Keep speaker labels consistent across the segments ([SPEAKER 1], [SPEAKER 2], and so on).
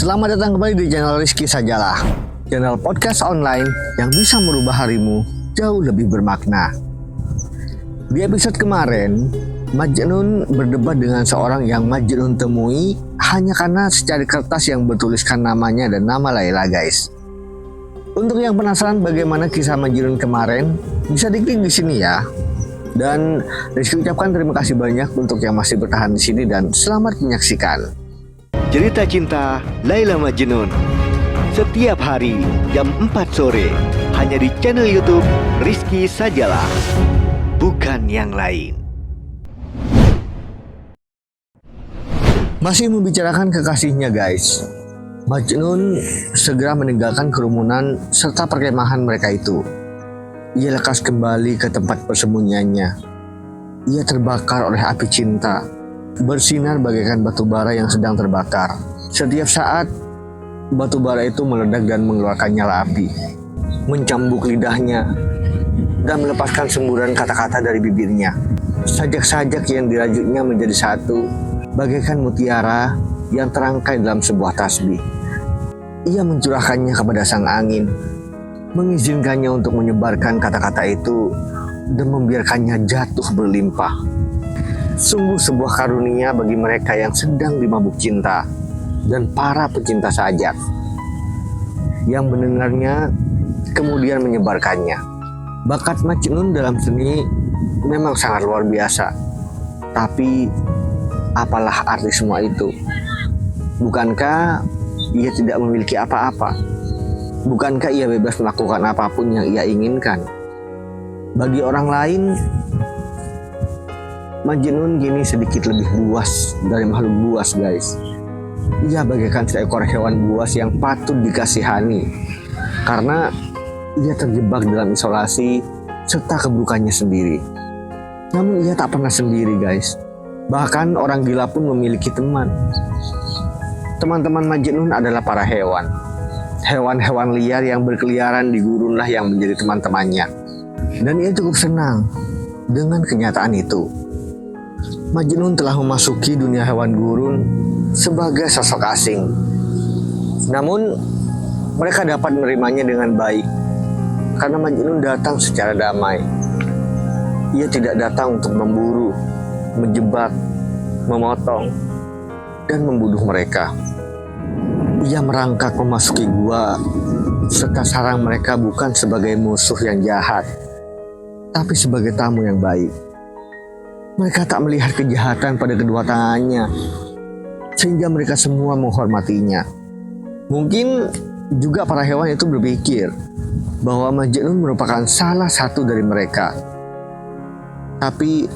[SPEAKER 1] Selamat datang kembali di channel Rizky Sajalah, channel podcast online yang bisa merubah harimu jauh lebih bermakna. Di episode kemarin, Majnun berdebat dengan seorang yang Majnun temui hanya karena secari kertas yang bertuliskan namanya dan nama Laila, guys. Untuk yang penasaran bagaimana kisah Majnun kemarin, bisa diklik di sini ya. Dan Rizky ucapkan terima kasih banyak untuk yang masih bertahan di sini dan selamat menyaksikan.
[SPEAKER 2] Cerita cinta Laila Majnun setiap hari jam 4 sore hanya di channel YouTube Rizky Sajalah, bukan yang lain.
[SPEAKER 1] Masih membicarakan kekasihnya, guys. Majnun segera meninggalkan kerumunan serta perkemahan mereka itu. Ia lekas kembali ke tempat persembunyiannya. Ia terbakar oleh api cinta, bersinar bagaikan batu bara yang sedang terbakar. Setiap saat, batu bara itu meledak dan mengeluarkan nyala api, mencambuk lidahnya, dan melepaskan semburan kata-kata dari bibirnya. Sajak-sajak yang dirajutnya menjadi satu, bagaikan mutiara yang terangkai dalam sebuah tasbih. Ia mencurahkannya kepada sang angin, mengizinkannya untuk menyebarkan kata-kata itu dan membiarkannya jatuh berlimpah. Sungguh sebuah karunia bagi mereka yang sedang dimabuk cinta dan para pecinta sajak yang mendengarnya kemudian menyebarkannya. Bakat Majnun dalam seni memang sangat luar biasa. Tapi apalah arti semua itu? Bukankah ia tidak memiliki apa-apa? Bukankah ia bebas melakukan apapun yang ia inginkan? Bagi orang lain, Majnun kini sedikit lebih buas dari makhluk buas, guys. Ia bagaikan seekor hewan buas yang patut dikasihani karena ia terjebak dalam isolasi serta keburukannya sendiri. Namun ia tak pernah sendiri, guys. Bahkan orang gila pun memiliki teman. Teman-teman Majnun adalah para hewan. Hewan-hewan liar yang berkeliaran di gurunlah yang menjadi teman-temannya. Dan ia cukup senang dengan kenyataan itu. Majnun telah memasuki dunia hewan gurun sebagai sosok asing. Namun, mereka dapat menerimanya dengan baik karena Majnun datang secara damai. Ia tidak datang untuk memburu, menjebak, memotong, dan membunuh mereka. Ia merangkak memasuki gua serta sarang mereka bukan sebagai musuh yang jahat, tapi sebagai tamu yang baik. Mereka tak melihat kejahatan pada kedua tangannya, sehingga mereka semua menghormatinya. Mungkin juga para hewan itu berpikir bahwa Majnun merupakan salah satu dari mereka. Tapi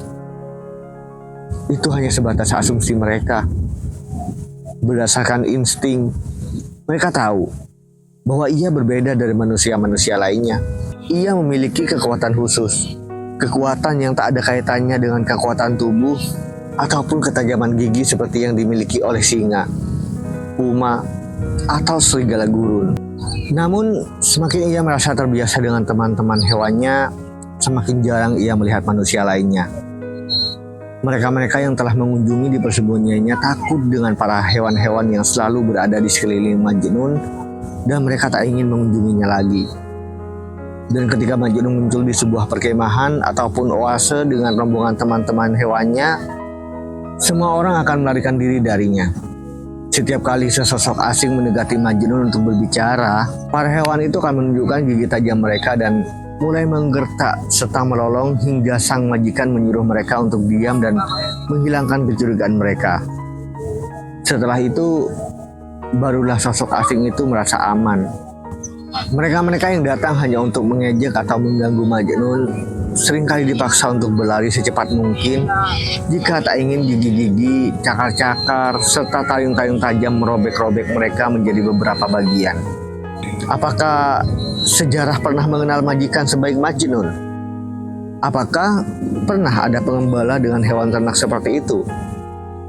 [SPEAKER 1] itu hanya sebatas asumsi mereka. Berdasarkan insting, mereka tahu bahwa ia berbeda dari manusia-manusia lainnya. Ia memiliki kekuatan khusus, kekuatan yang tak ada kaitannya dengan kekuatan tubuh ataupun ketajaman gigi seperti yang dimiliki oleh singa, puma, atau serigala gurun. Namun, semakin ia merasa terbiasa dengan teman-teman hewannya, semakin jarang ia melihat manusia lainnya. Mereka-mereka yang telah mengunjungi di persembunyiannya takut dengan para hewan-hewan yang selalu berada di sekeliling Majnun dan mereka tak ingin mengunjunginya lagi. Dan ketika Majnun muncul di sebuah perkemahan ataupun oase dengan rombongan teman-teman hewannya, semua orang akan melarikan diri darinya. Setiap kali sesosok asing mendekati Majnun untuk berbicara, para hewan itu akan menunjukkan gigi tajam mereka dan mulai menggertak serta melolong hingga sang majikan menyuruh mereka untuk diam dan menghilangkan kecurigaan mereka. Setelah itu, barulah sosok asing itu merasa aman. Mereka-mereka yang datang hanya untuk mengejek atau mengganggu Majnun seringkali dipaksa untuk berlari secepat mungkin jika tak ingin gigi-gigi, cakar-cakar, serta tayung-tayung tajam merobek-robek mereka menjadi beberapa bagian. Apakah sejarah pernah mengenal majikan sebaik Majnun? Apakah pernah ada pengembala dengan hewan ternak seperti itu?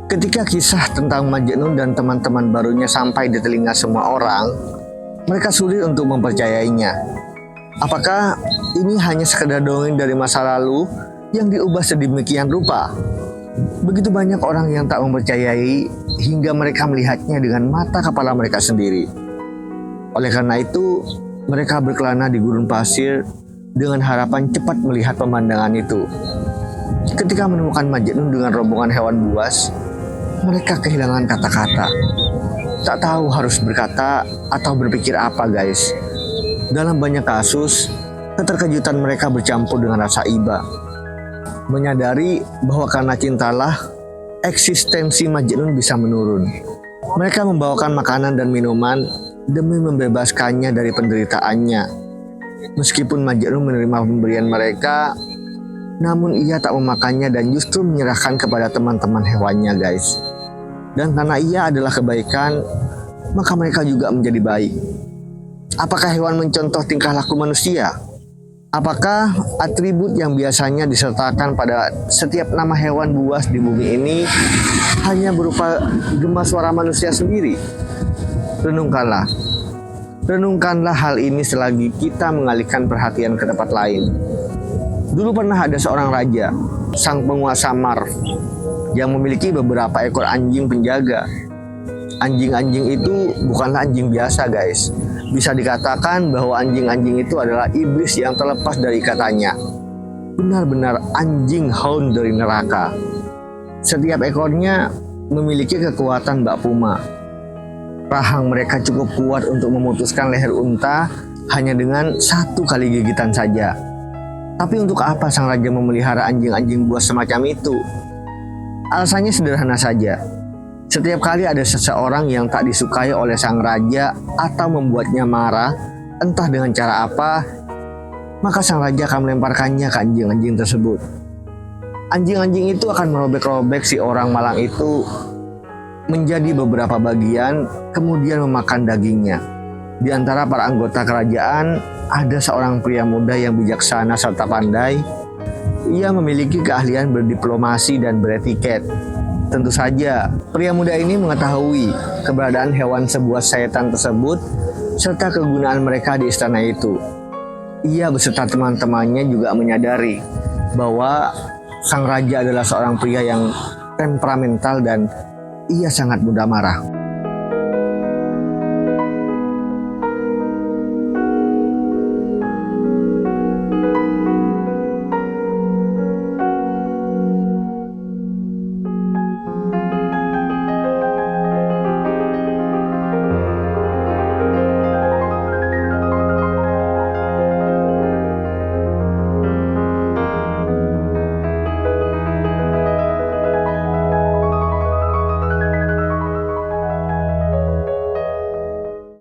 [SPEAKER 1] Ketika kisah tentang Majnun dan teman-teman barunya sampai di telinga semua orang, mereka sulit untuk mempercayainya. Apakah ini hanya sekedar dongeng dari masa lalu yang diubah sedemikian rupa? Begitu banyak orang yang tak mempercayai hingga mereka melihatnya dengan mata kepala mereka sendiri. Oleh karena itu, mereka berkelana di gurun pasir dengan harapan cepat melihat pemandangan itu. Ketika menemukan Majnun dengan rombongan hewan buas, mereka kehilangan kata-kata. Tak tahu harus berkata atau berpikir apa, guys. Dalam banyak kasus, keterkejutan mereka bercampur dengan rasa iba. Menyadari bahwa karena cintalah, eksistensi Majnun bisa menurun. Mereka membawakan makanan dan minuman demi membebaskannya dari penderitaannya. Meskipun Majnun menerima pemberian mereka, namun ia tak memakannya dan justru menyerahkan kepada teman-teman hewannya, guys. Dan karena ia adalah kebaikan, maka mereka juga menjadi baik. Apakah hewan mencontoh tingkah laku manusia? Apakah atribut yang biasanya disertakan pada setiap nama hewan buas di bumi ini hanya berupa gema suara manusia sendiri? Renungkanlah. Renungkanlah hal ini selagi kita mengalihkan perhatian ke tempat lain. Dulu pernah ada seorang raja, sang penguasa Mar, yang memiliki beberapa ekor anjing penjaga. Anjing-anjing itu bukanlah anjing biasa, guys. Bisa dikatakan bahwa anjing-anjing itu adalah iblis yang terlepas dari ikatannya. Benar-benar anjing hound dari neraka. Setiap ekornya memiliki kekuatan bak puma. Rahang mereka cukup kuat untuk memutuskan leher unta hanya dengan satu kali gigitan saja. Tapi untuk apa sang raja memelihara anjing-anjing buas semacam itu? Alasannya sederhana saja. Setiap kali ada seseorang yang tak disukai oleh sang raja atau membuatnya marah, entah dengan cara apa, maka sang raja akan melemparkannya ke anjing-anjing tersebut. Anjing-anjing itu akan merobek-robek si orang malang itu menjadi beberapa bagian, kemudian memakan dagingnya. Di antara para anggota kerajaan, ada seorang pria muda yang bijaksana serta pandai. Ia memiliki keahlian berdiplomasi dan beretiket. Tentu saja, pria muda ini mengetahui keberadaan hewan sebuah setan tersebut serta kegunaan mereka di istana itu. Ia beserta teman-temannya juga menyadari bahwa sang raja adalah seorang pria yang temperamental dan ia sangat mudah marah.